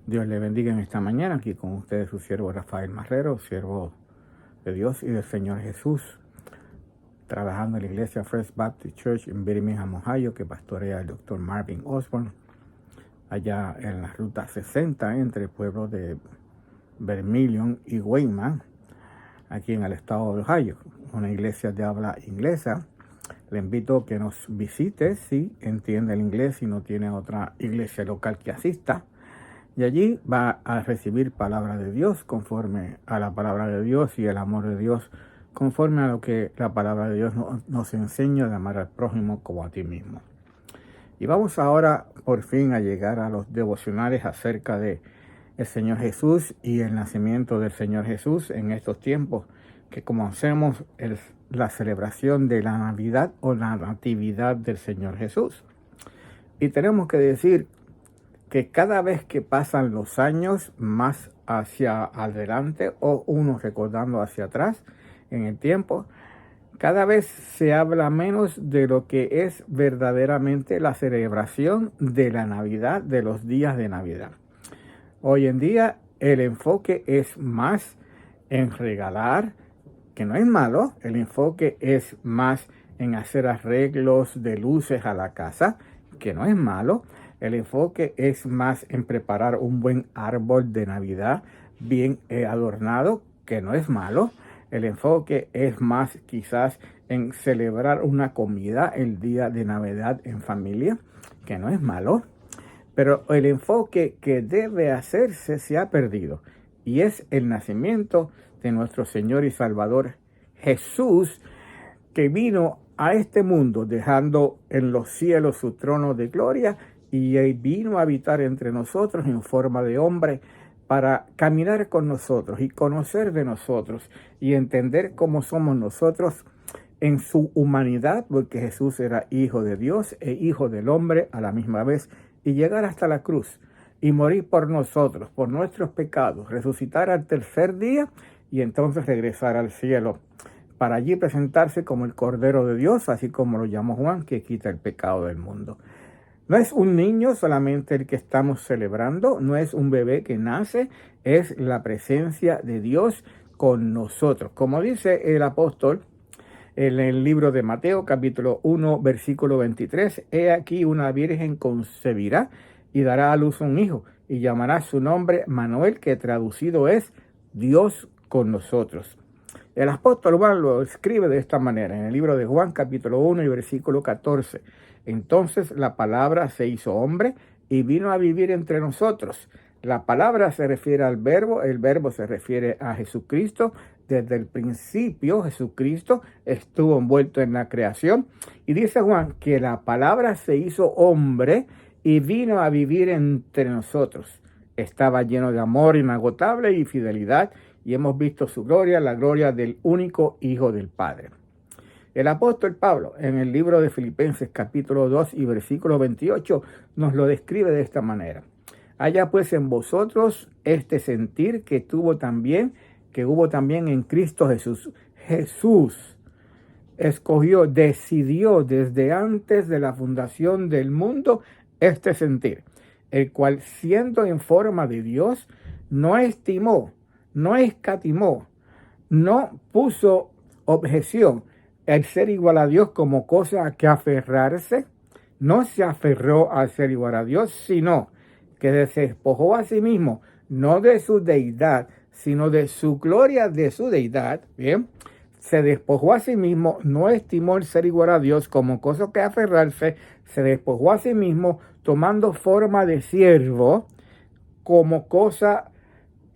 Dios le bendiga en esta mañana. Aquí con ustedes su siervo Rafael Marrero, siervo de Dios y del Señor Jesús, trabajando en la iglesia First Baptist Church en Birmingham, Ohio, que pastorea el Dr. Marvin Osborne, allá en la ruta 60 entre el pueblo de Vermilion y Wayman, aquí en el estado de Ohio, una iglesia de habla inglesa. Le invito a que nos visite si entiende el inglés y no tiene otra iglesia local que asista. Y allí va a recibir palabra de Dios conforme a la palabra de Dios y el amor de Dios conforme a lo que la palabra de Dios nos enseña de amar al prójimo como a ti mismo. Y vamos ahora por fin a llegar a los devocionales acerca de el Señor Jesús y el nacimiento del Señor Jesús en estos tiempos que conocemos la celebración de la Navidad o la Natividad del Señor Jesús. Y tenemos que decir que cada vez que pasan los años más hacia adelante o uno recordando hacia atrás en el tiempo, cada vez se habla menos de lo que es verdaderamente la celebración de la Navidad, de los días de Navidad. Hoy en día el enfoque es más en regalar, que no es malo, el enfoque es más en hacer arreglos de luces a la casa, que no es malo. El enfoque es más en preparar un buen árbol de Navidad bien adornado, que no es malo. El enfoque es más quizás en celebrar una comida el día de Navidad en familia, que no es malo. Pero el enfoque que debe hacerse se ha perdido y es el nacimiento de nuestro Señor y Salvador Jesús, que vino a este mundo dejando en los cielos su trono de gloria y vino a habitar entre nosotros en forma de hombre para caminar con nosotros y conocer de nosotros y entender cómo somos nosotros en su humanidad, porque Jesús era hijo de Dios e hijo del hombre a la misma vez, y llegar hasta la cruz y morir por nosotros, por nuestros pecados, resucitar al tercer día y entonces regresar al cielo para allí presentarse como el Cordero de Dios, así como lo llamó Juan, que quita el pecado del mundo. No es un niño solamente el que estamos celebrando, no es un bebé que nace, es la presencia de Dios con nosotros. Como dice el apóstol en el libro de Mateo, capítulo 1, versículo 23, he aquí una virgen concebirá y dará a luz un hijo, y llamará su nombre Manuel, que traducido es Dios con nosotros. El apóstol Juan lo escribe de esta manera en el libro de Juan, capítulo 1 y versículo 14. Entonces la palabra se hizo hombre y vino a vivir entre nosotros. La palabra se refiere al verbo, el verbo se refiere a Jesucristo. Desde el principio Jesucristo estuvo envuelto en la creación. Y dice Juan que la palabra se hizo hombre y vino a vivir entre nosotros. Estaba lleno de amor inagotable y fidelidad, y hemos visto su gloria, la gloria del único Hijo del Padre. El apóstol Pablo, en el libro de Filipenses capítulo 2 y versículo 28, nos lo describe de esta manera. Haya pues en vosotros este sentir que hubo también en Cristo Jesús. Jesús escogió, decidió desde antes de la fundación del mundo este sentir, el cual siendo en forma de Dios, no estimó, no escatimó, no puso objeción el ser igual a Dios como cosa a que aferrarse. No se aferró al ser igual a Dios, sino que se despojó a sí mismo, no de su deidad, sino de su gloria, de su deidad. Bien, se despojó a sí mismo, no estimó el ser igual a Dios como cosa que aferrarse, se despojó a sí mismo tomando forma de siervo como cosa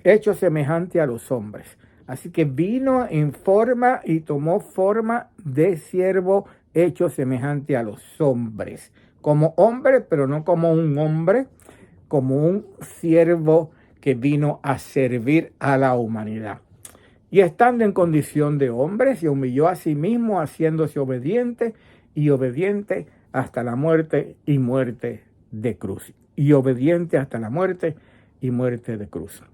hecho semejante a los hombres. Así que vino en forma y tomó forma de siervo hecho semejante a los hombres. Como hombre, pero no como un hombre, como un siervo que vino a servir a la humanidad. Y estando en condición de hombre, se humilló a sí mismo, haciéndose obediente y obediente hasta la muerte y muerte de cruz. Y obediente hasta la muerte y muerte de cruz.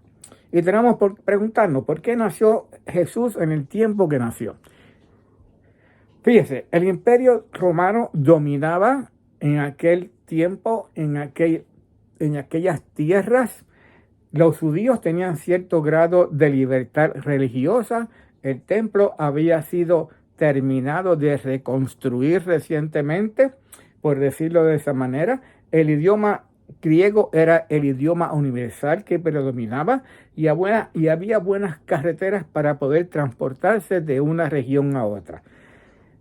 Y tenemos por preguntarnos, ¿por qué nació Jesús en el tiempo que nació? Fíjese, el imperio romano dominaba en aquel tiempo, en aquellas tierras, los judíos tenían cierto grado de libertad religiosa. El templo había sido terminado de reconstruir recientemente, por decirlo de esa manera. El idioma griego era el idioma universal que predominaba y había buenas carreteras para poder transportarse de una región a otra.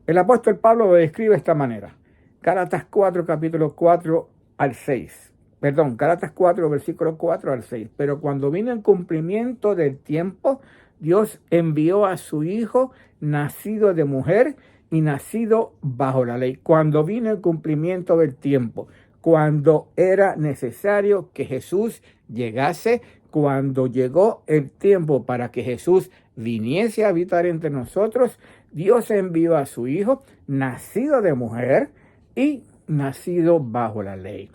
El apóstol Pablo lo describe de esta manera. Gálatas 4, capítulo 4 al 6. Gálatas 4, versículo 4 al 6. Pero cuando vino el cumplimiento del tiempo, Dios envió a su Hijo, nacido de mujer y nacido bajo la ley. Cuando vino el cumplimiento del tiempo, cuando era necesario que Jesús llegase, cuando llegó el tiempo para que Jesús viniese a habitar entre nosotros, Dios envió a su Hijo, nacido de mujer y nacido bajo la ley.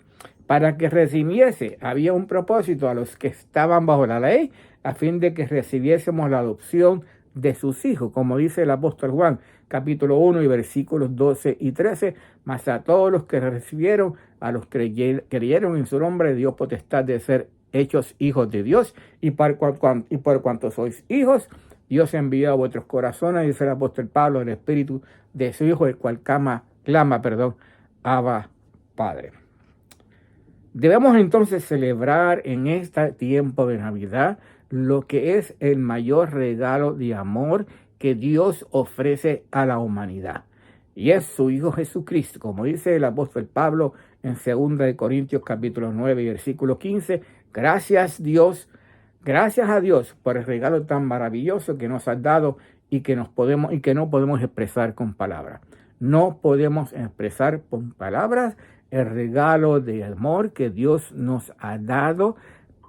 Para que recibiese, había un propósito a los que estaban bajo la ley, a fin de que recibiésemos la adopción de sus hijos, como dice el apóstol Juan, capítulo 1 y versículos 12 y 13, mas a todos los que recibieron, a los que creyeron en su nombre, dio potestad de ser hechos hijos de Dios, y por cuanto sois hijos, Dios envió a vuestros corazones, dice el apóstol Pablo, el espíritu de su Hijo, el cual clama, Abba, Padre. Debemos entonces celebrar en este tiempo de Navidad lo que es el mayor regalo de amor que Dios ofrece a la humanidad. Y es su Hijo Jesucristo, como dice el apóstol Pablo en 2 Corintios capítulo 9 y versículo 15. Gracias a Dios por el regalo tan maravilloso que nos ha dado y que no podemos expresar con palabras. No podemos expresar con palabras el regalo de amor que Dios nos ha dado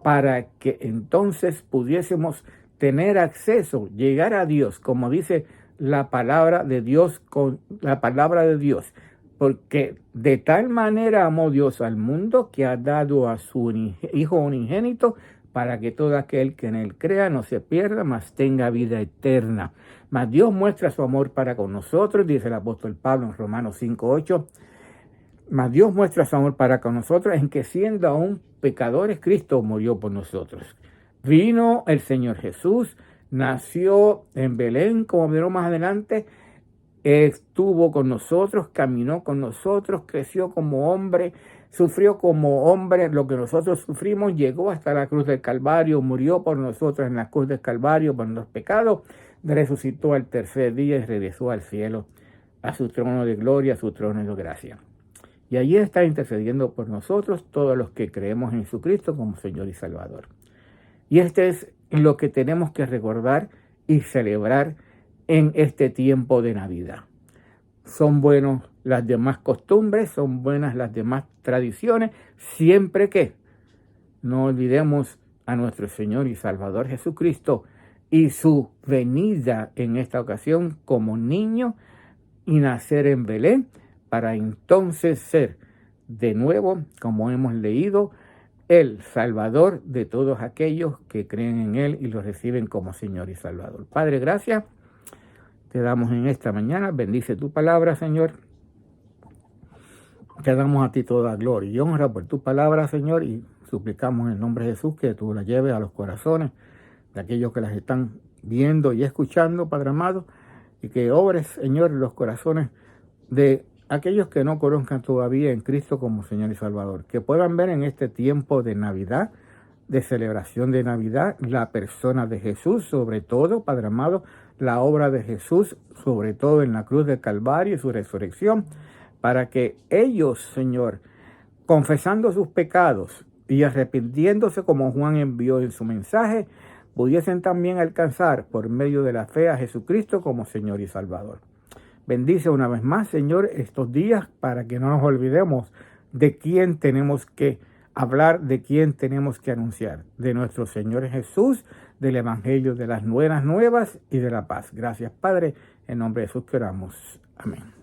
para que entonces pudiésemos tener acceso, llegar a Dios, como dice la palabra de Dios, porque de tal manera amó Dios al mundo que ha dado a su Hijo unigénito para que todo aquel que en él crea no se pierda, mas tenga vida eterna. Mas Dios muestra su amor para con nosotros, dice el apóstol Pablo en Romanos 5:8. Mas Dios muestra su amor para con nosotros en que siendo aún pecadores, Cristo murió por nosotros. Vino el Señor Jesús, nació en Belén, como veremos más adelante, estuvo con nosotros, caminó con nosotros, creció como hombre, sufrió como hombre lo que nosotros sufrimos, llegó hasta la cruz del Calvario, murió por nosotros en la cruz del Calvario por nuestros pecados, resucitó al tercer día y regresó al cielo, a su trono de gloria, a su trono de gracia. Y allí está intercediendo por nosotros todos los que creemos en Jesucristo como Señor y Salvador. Y este es lo que tenemos que recordar y celebrar en este tiempo de Navidad. Son buenas las demás costumbres, son buenas las demás tradiciones, siempre que no olvidemos a nuestro Señor y Salvador Jesucristo y su venida en esta ocasión como niño y nacer en Belén, para entonces ser de nuevo, como hemos leído, el Salvador de todos aquellos que creen en Él y lo reciben como Señor y Salvador. Padre, gracias. Te damos en esta mañana. Bendice tu palabra, Señor. Te damos a ti toda gloria y honra por tu palabra, Señor, y suplicamos en el nombre de Jesús que tú la lleves a los corazones de aquellos que las están viendo y escuchando, Padre amado, y que obres, Señor, en los corazones de aquellos que no conozcan todavía en Cristo como Señor y Salvador, que puedan ver en este tiempo de Navidad, de celebración de Navidad, la persona de Jesús, sobre todo, Padre amado, la obra de Jesús, sobre todo en la cruz del Calvario y su resurrección, para que ellos, Señor, confesando sus pecados y arrepintiéndose como Juan envió en su mensaje, pudiesen también alcanzar por medio de la fe a Jesucristo como Señor y Salvador. Bendice una vez más, Señor, estos días para que no nos olvidemos de quién tenemos que hablar, de quién tenemos que anunciar, de nuestro Señor Jesús, del Evangelio de las buenas nuevas y de la paz. Gracias, Padre, en nombre de Jesús que oramos. Amén.